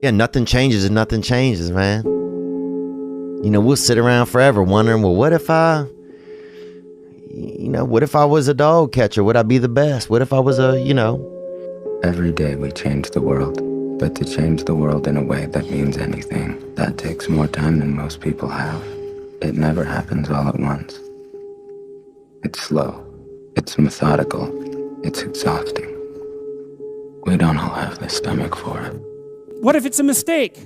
Yeah, nothing changes and nothing changes, man. You know, we'll sit around forever wondering, well, what if I was a dog catcher? Would I be the best? What if I was Every day we change the world, but to change the world in a way that means anything, that takes more time than most people have. It never happens all at once. It's slow. It's methodical. It's exhausting. We don't all have the stomach for it. What if it's a mistake?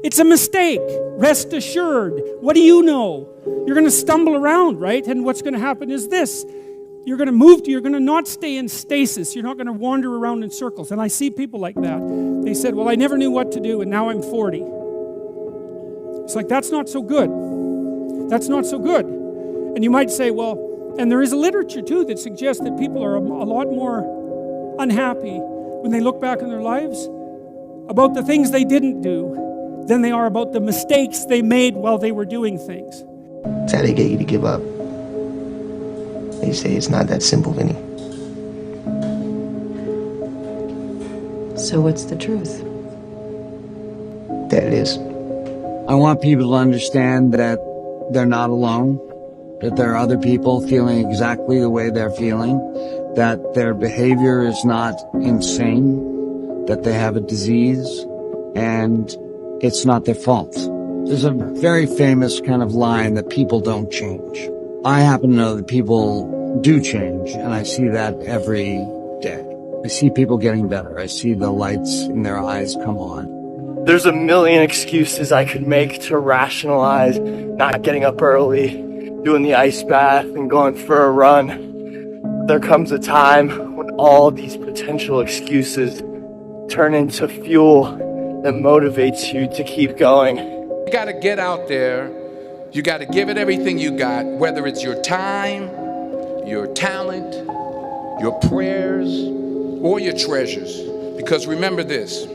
It's a mistake. Rest assured. What do you know? You're going to stumble around, right? And what's going to happen is this. You're going to not stay in stasis. You're not going to wander around in circles. And I see people like that. They said, well, I never knew what to do, and now I'm 40. It's like, that's not so good. That's not so good. And you might say, well, and there is a literature, too, that suggests that people are a lot more unhappy when they look back in their lives about the things they didn't do than they are about the mistakes they made while they were doing things. That's how they get you to give up. They say it's not that simple, Vinny. So what's the truth? That it is. I want people to understand that they're not alone, that there are other people feeling exactly the way they're feeling, that their behavior is not insane, that they have a disease, and it's not their fault. There's a very famous kind of line that people don't change. I happen to know that people do change, and I see that every day. I see people getting better. I see the lights in their eyes come on. There's a million excuses I could make to rationalize not getting up early, doing the ice bath, and going for a run. There comes a time when all these potential excuses turn into fuel that motivates you to keep going. You gotta get out there. You gotta give it everything you got, whether it's your time, your talent, your prayers, or your treasures. Because remember this,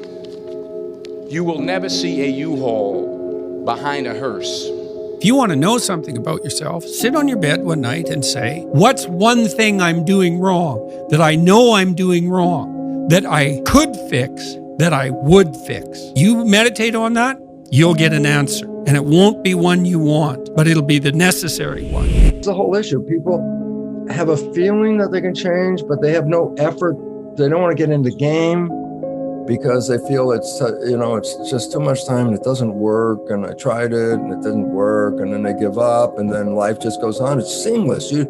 you will never see a U-Haul behind a hearse. If you want to know something about yourself, sit on your bed one night and say, what's one thing I'm doing wrong, that I know I'm doing wrong, that I could fix, that I would fix? You meditate on that, you'll get an answer. And it won't be one you want, but it'll be the necessary one. It's a whole issue. People have a feeling that they can change, but they have no effort. They don't want to get in the game because they feel it's just too much time and it doesn't work. And I tried it and it didn't work. And then they give up and then life just goes on. It's seamless. You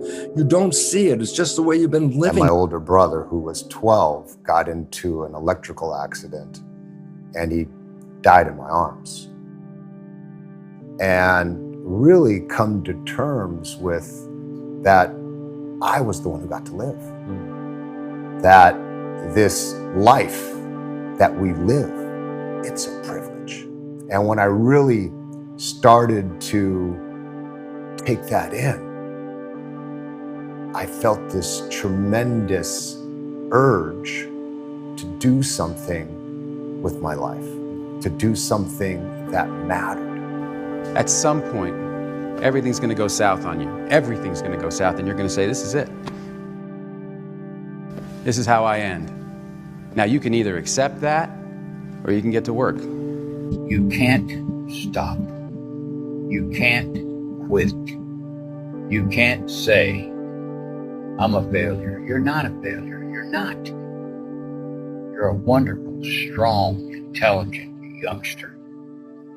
don't see it. It's just the way you've been living. And my older brother, who was 12, got into an electrical accident and he died in my arms. And really come to terms with that I was the one who got to live. That this life that we live, it's a privilege. And when I really started to take that in, I felt this tremendous urge to do something with my life, to do something that mattered. At some point, everything's going to go south on you. Everything's going to go south, and you're going to say, this is it. This is how I end. Now, you can either accept that, or you can get to work. You can't stop. You can't quit. You can't say, I'm a failure. You're not a failure. You're not. You're a wonderful, strong, intelligent youngster.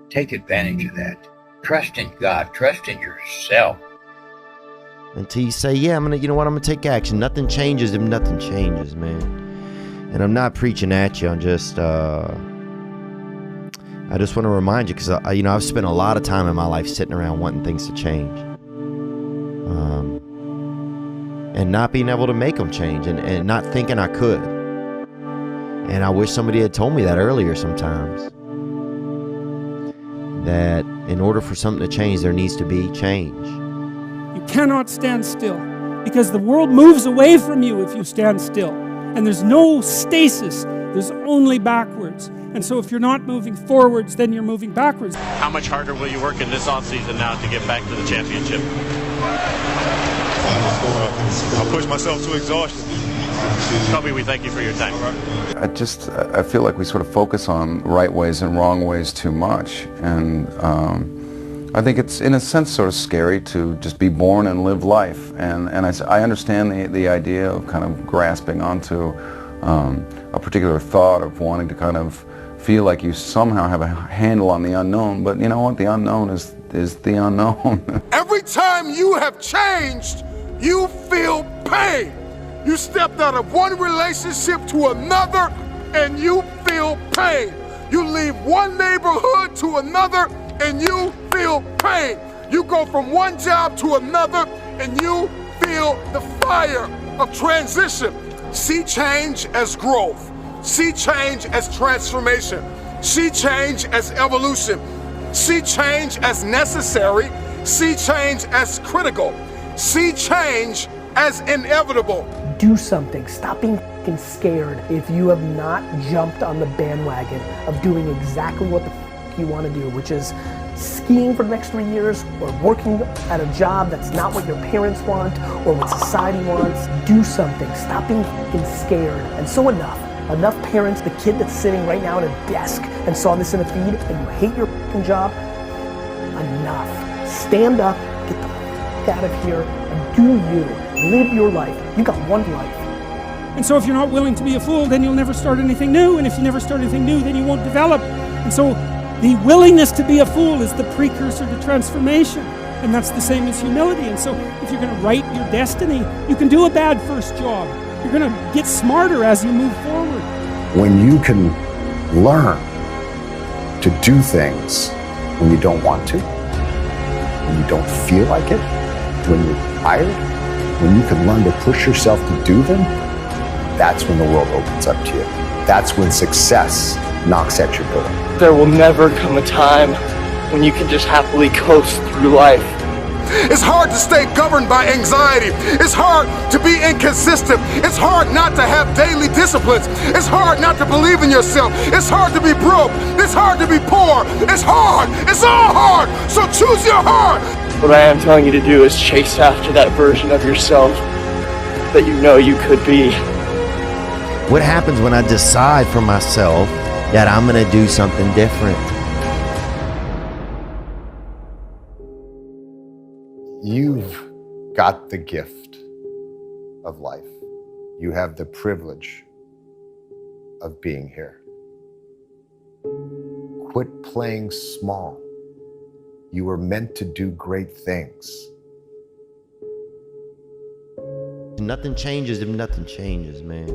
Take advantage of that. Trust in God. Trust in yourself. Until you say, yeah, I'm gonna take action. Nothing changes if nothing changes, man. And I'm not preaching at you. I'm just, I just want to remind you, because I've spent a lot of time in my life sitting around wanting things to change, and not being able to make them change, and not thinking I could. And I wish somebody had told me that earlier sometimes. That in order for something to change, there needs to be change. You cannot stand still, because the world moves away from you if you stand still. And there's no stasis, there's only backwards. And so if you're not moving forwards, then you're moving backwards. How much harder will you work in this offseason now to get back to the championship? I'll push myself to exhaustion. Kobe, we thank you for your time. I feel like we sort of focus on right ways and wrong ways too much, and I think it's in a sense sort of scary to just be born and live life, and I understand the idea of kind of grasping onto a particular thought of wanting to kind of feel like you somehow have a handle on the unknown, but you know what, the unknown is the unknown. Every time you have changed, you feel pain. You stepped out of one relationship to another and you feel pain. You leave one neighborhood to another and you feel pain. You go from one job to another and you feel the fire of transition. See change as growth. See change as transformation. See change as evolution. See change as necessary. See change as critical. See change as inevitable. Do something. Stop being fucking scared if you have not jumped on the bandwagon of doing exactly what the fuck you want to do, which is skiing for the next 3 years or working at a job that's not what your parents want or what society wants. Do something. Stop being fucking scared. And so enough parents, the kid that's sitting right now at a desk and saw this in a feed and you hate your fucking job, enough. Stand up, get the fuck out of here and do you. Live your life. You got one life. And so if you're not willing to be a fool, then you'll never start anything new. And if you never start anything new, then you won't develop. And so the willingness to be a fool is the precursor to transformation. And that's the same as humility. And so if you're going to write your destiny, you can do a bad first job. You're going to get smarter as you move forward. When you can learn to do things when you don't want to, when you don't feel like it, when you're tired, when you can learn to push yourself to do them, that's when the world opens up to you. That's when success knocks at your door. There will never come a time when you can just happily coast through life. It's hard to stay governed by anxiety. It's hard to be inconsistent. It's hard not to have daily disciplines. It's hard not to believe in yourself. It's hard to be broke. It's hard to be poor. It's hard. It's all hard. So choose your heart. What I am telling you to do is chase after that version of yourself that you know you could be. What happens when I decide for myself that I'm going to do something different? You've got the gift of life. You have the privilege of being here. Quit playing small. You were meant to do great things. Nothing changes if nothing changes, man.